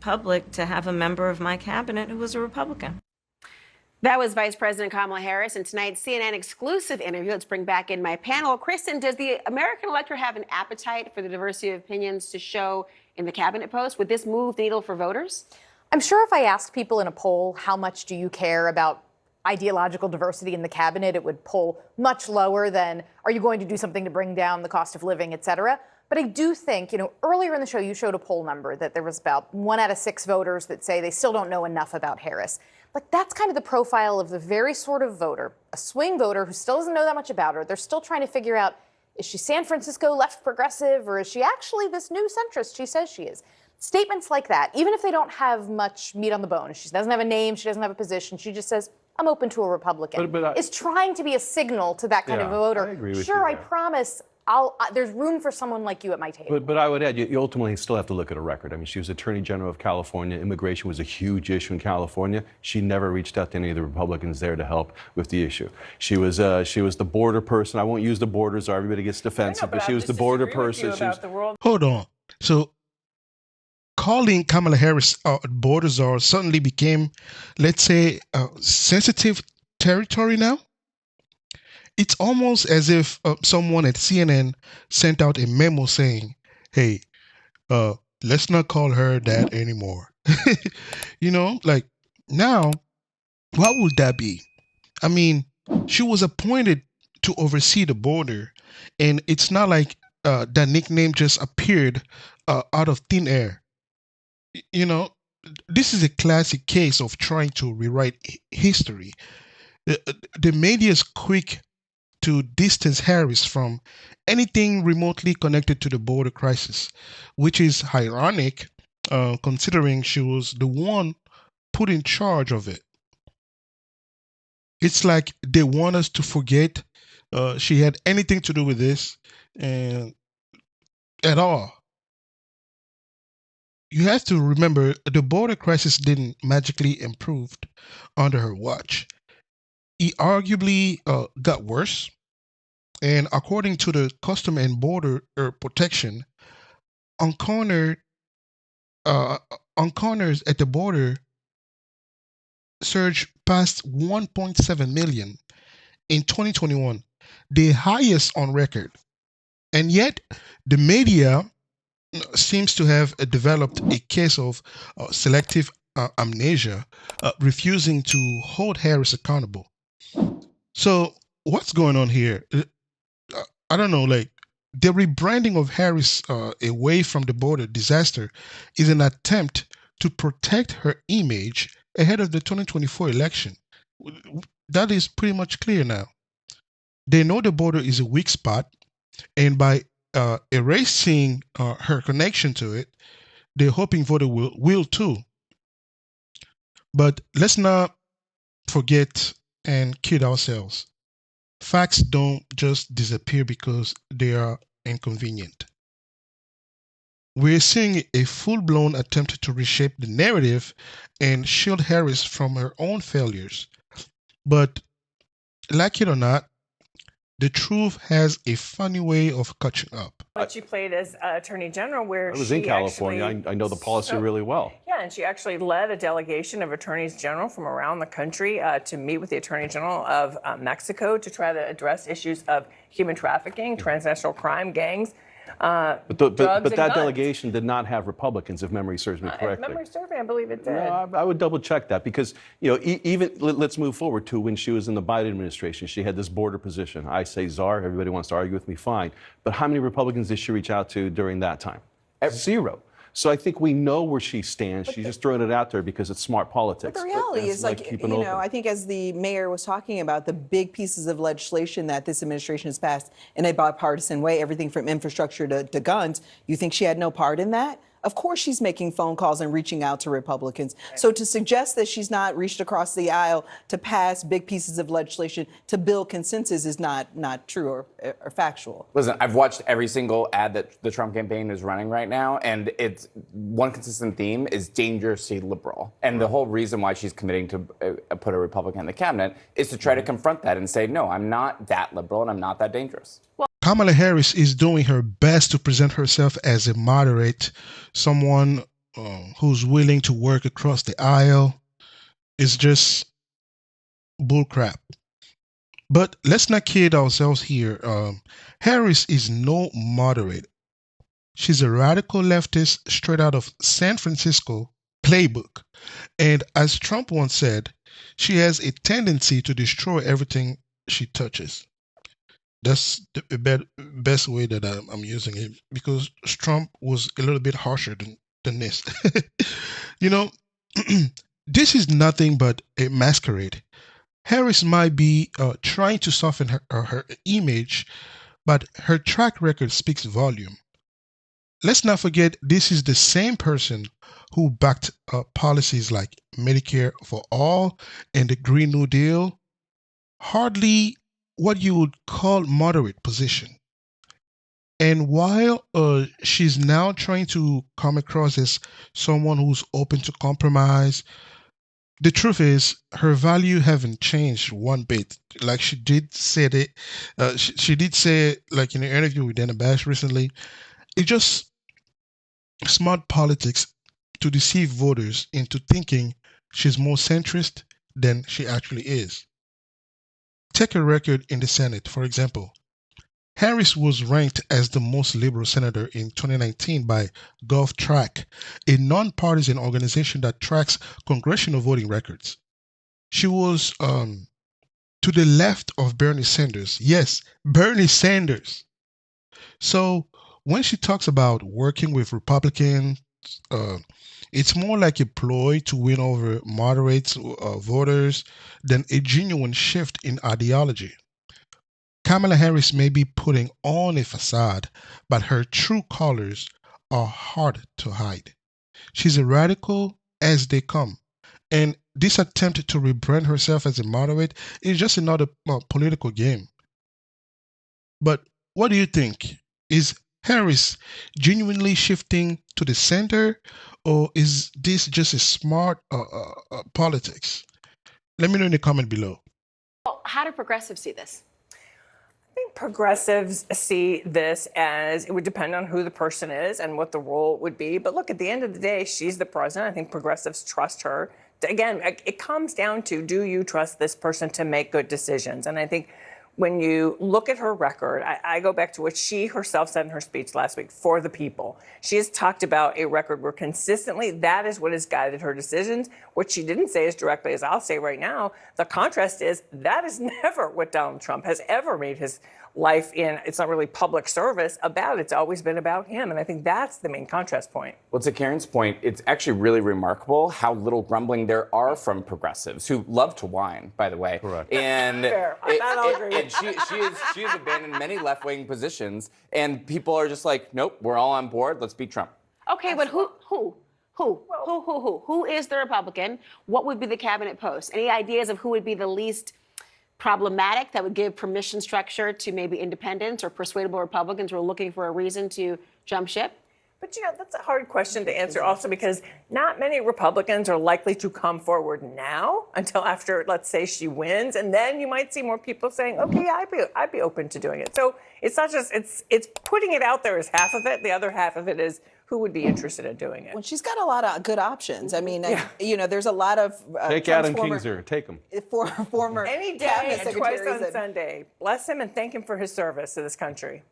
public to have a member of my cabinet who was a Republican. That was Vice President Kamala Harris in tonight's CNN exclusive interview. Let's bring back in my panel. Kristen, does the American electorate have an appetite for the diversity of opinions to show in the cabinet post? Would this move the needle for voters? I'm sure if I asked people in a poll, how much do you care about ideological diversity in the cabinet, it would poll much lower than, are you going to do something to bring down the cost of living, et cetera? But I do think, earlier in the show, you showed a poll number that there was about 1 out of 6 voters that say they still don't know enough about Harris. Like, that's kind of the profile of the very sort of voter, a swing voter who still doesn't know that much about her. They're still trying to figure out, is she San Francisco left progressive, or is she actually this new centrist she says she is? Statements like that, even if they don't have much meat on the bone, she doesn't have a name, she doesn't have a position, she just says, I'm open to a Republican, is trying to be a signal to that kind of a voter. I agree with sure, you I promise there's room for someone like you at my table. But I would add, you ultimately still have to look at her record. I mean, she was Attorney General of California. Immigration was a huge issue in California. She never reached out to any of the Republicans there to help with the issue. She was the border person. I won't use the borders, or everybody gets defensive, but she was the border person. Hold on. So calling Kamala Harris border czar suddenly became, let's say, sensitive territory now? It's almost as if someone at CNN sent out a memo saying, hey, let's not call her that anymore. Like, now, what would that be? I mean, she was appointed to oversee the border, and it's not like that nickname just appeared out of thin air. This is a classic case of trying to rewrite history. The media is quick to distance Harris from anything remotely connected to the border crisis, which is ironic considering she was the one put in charge of it. It's like they want us to forget she had anything to do with this at all. You have to remember the border crisis didn't magically improve under her watch. It arguably got worse, and according to the Custom and Border Protection, encounters at the border surged past 1.7 million in 2021, the highest on record. And yet, the media seems to have developed a case of selective amnesia, refusing to hold Harris accountable. So what's going on here? I don't know, like, the rebranding of Harris away from the border disaster is an attempt to protect her image ahead of the 2024 election. That is pretty much clear now. They know the border is a weak spot, and by erasing her connection to it, they're hoping voters will too. But let's not forget and kid ourselves. Facts don't just disappear because they are inconvenient. We're seeing a full-blown attempt to reshape the narrative and shield Harris from her own failures. But like it or not, the truth has a funny way of catching up. But you played as Attorney General, where I was in California. I know the policy really well. Yeah, and she actually led a delegation of attorneys general from around the country to meet with the Attorney General of Mexico to try to address issues of human trafficking, transnational crime, gangs. But that delegation did not have Republicans, if memory serves me correctly. If memory serves me, I believe it did. No, I would double check that because, even let's move forward to when she was in the Biden administration. She had this border position. I say czar. Everybody wants to argue with me. Fine. But how many Republicans did she reach out to during that time? Zero. So I think we know where she stands. She's just throwing it out there because it's smart politics. But the reality is, I think as the mayor was talking about the big pieces of legislation that this administration has passed in a bipartisan way, everything from infrastructure to guns, you think she had no part in that? Of course she's making phone calls and reaching out to Republicans. So to suggest that she's not reached across the aisle to pass big pieces of legislation to build consensus is not true or factual. Listen, I've watched every single ad that the Trump campaign is running right now, and it's one consistent theme is dangerously liberal. And the whole reason why she's committing to put a Republican in the cabinet is to try to confront that and say, no, I'm not that liberal and I'm not that dangerous. Kamala Harris is doing her best to present herself as a moderate, someone who's willing to work across the aisle. It's just bullcrap. But let's not kid ourselves here. Harris is no moderate. She's a radical leftist straight out of San Francisco playbook. And as Trump once said, she has a tendency to destroy everything she touches. That's the best way that I'm using it, because Trump was a little bit harsher than this. You know, this is nothing but a masquerade. Harris might be trying to soften her image, but her track record speaks volume. Let's not forget, this is the same person who backed policies like Medicare for All and the Green New Deal. Hardly what you would call moderate position. And while she's now trying to come across as someone who's open to compromise, the truth is her value haven't changed one bit. Like she did say that, she did say, like in an interview with Dana Bash recently, it's just smart politics to deceive voters into thinking she's more centrist than she actually is. Take a record in the Senate, for example. Harris was ranked as the most liberal senator in 2019 by GovTrack, a nonpartisan organization that tracks congressional voting records. She was to the left of Bernie Sanders. Yes, Bernie Sanders. So when she talks about working with Republicans, it's more like a ploy to win over moderate voters than a genuine shift in ideology. Kamala Harris may be putting on a facade, but her true colors are hard to hide. She's a radical as they come, and this attempt to rebrand herself as a moderate is just another political game. But what do you think? Is Harris genuinely shifting to the center, or is this just a smart politics? Let me know in the comment below. Well, how do progressives see this? I think progressives see this as it would depend on who the person is and what the role would be. But look, at the end of the day, she's the president. I think progressives trust her. Again, it comes down to, do you trust this person to make good decisions? And I think when you look at her record, I go back to what she herself said in her speech last week, for the people. She has talked about a record where consistently that is what has guided her decisions. What she didn't say as directly as I'll say right now, the contrast is that is never what Donald Trump has ever made his life in. It's not really public service about. It's always been about him. And I think that's the main contrast point. Well, to Karen's point, it's actually really remarkable how little grumbling there are from progressives who love to whine, by the way. Correct. And, Fair. I'll agree. and she has abandoned many left-wing positions, and people are just like, nope, we're all on board. Let's beat Trump. Okay, but who is the Republican? What would be the cabinet post? Any ideas of who would be the least problematic, that would give permission structure to maybe independents or persuadable Republicans who are looking for a reason to jump ship? But, that's a hard question to answer also, because not many Republicans are likely to come forward now until after, let's say, she wins. And then you might see more people saying, okay, yeah, I'd be open to doing it. So it's not just, it's putting it out there is half of it. The other half of it is who would be interested in doing it. Well, she's got a lot of good options. I mean, there's a lot of Take Adam Kinzinger. Take him. Former Any day cabinet and twice secretaries on Sunday. Bless him and thank him for his service to this country.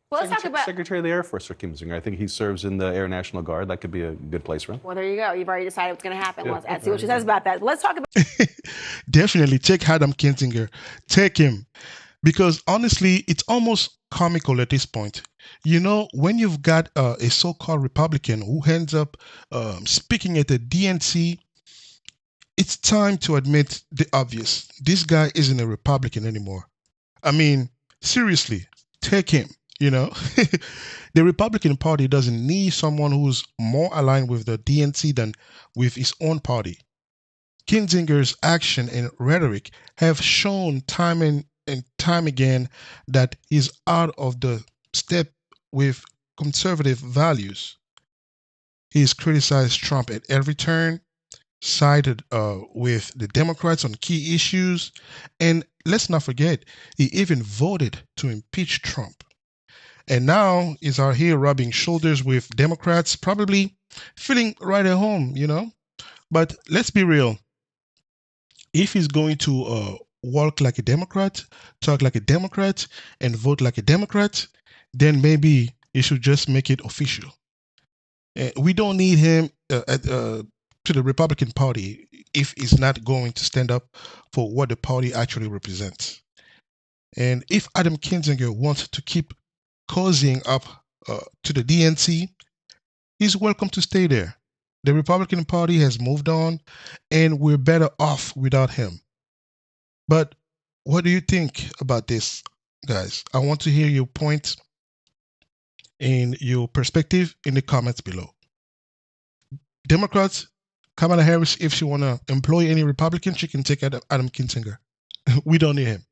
Well, let's talk about. Secretary of the Air Force for Kinzinger. I think he serves in the Air National Guard. That could be a good place for him. Well, there you go. You've already decided what's going to happen. Let's see what she says about that. Let's talk about. Definitely take Adam Kinzinger. Take him. Because honestly, it's almost comical at this point. When you've got a so-called Republican who ends up speaking at the DNC, it's time to admit the obvious. This guy isn't a Republican anymore. I mean, seriously, take him. The Republican Party doesn't need someone who's more aligned with the DNC than with his own party. Kinzinger's action and rhetoric have shown time and time again that he's out of the step with conservative values. He's criticized Trump at every turn, sided with the Democrats on key issues, and let's not forget, he even voted to impeach Trump. And now he's out here rubbing shoulders with Democrats, probably feeling right at home, you know. But let's be real. If he's going to walk like a Democrat, talk like a Democrat, and vote like a Democrat, then maybe he should just make it official. We don't need him to the Republican Party if he's not going to stand up for what the party actually represents. And if Adam Kinzinger wants to keep cozying up to the DNC, he's welcome to stay there. The Republican Party has moved on, and we're better off without him. But what do you think about this, guys? I want to hear your points and your perspective in the comments below. Democrats, Kamala Harris, if she want to employ any Republican, she can take Adam Kinzinger. We don't need him.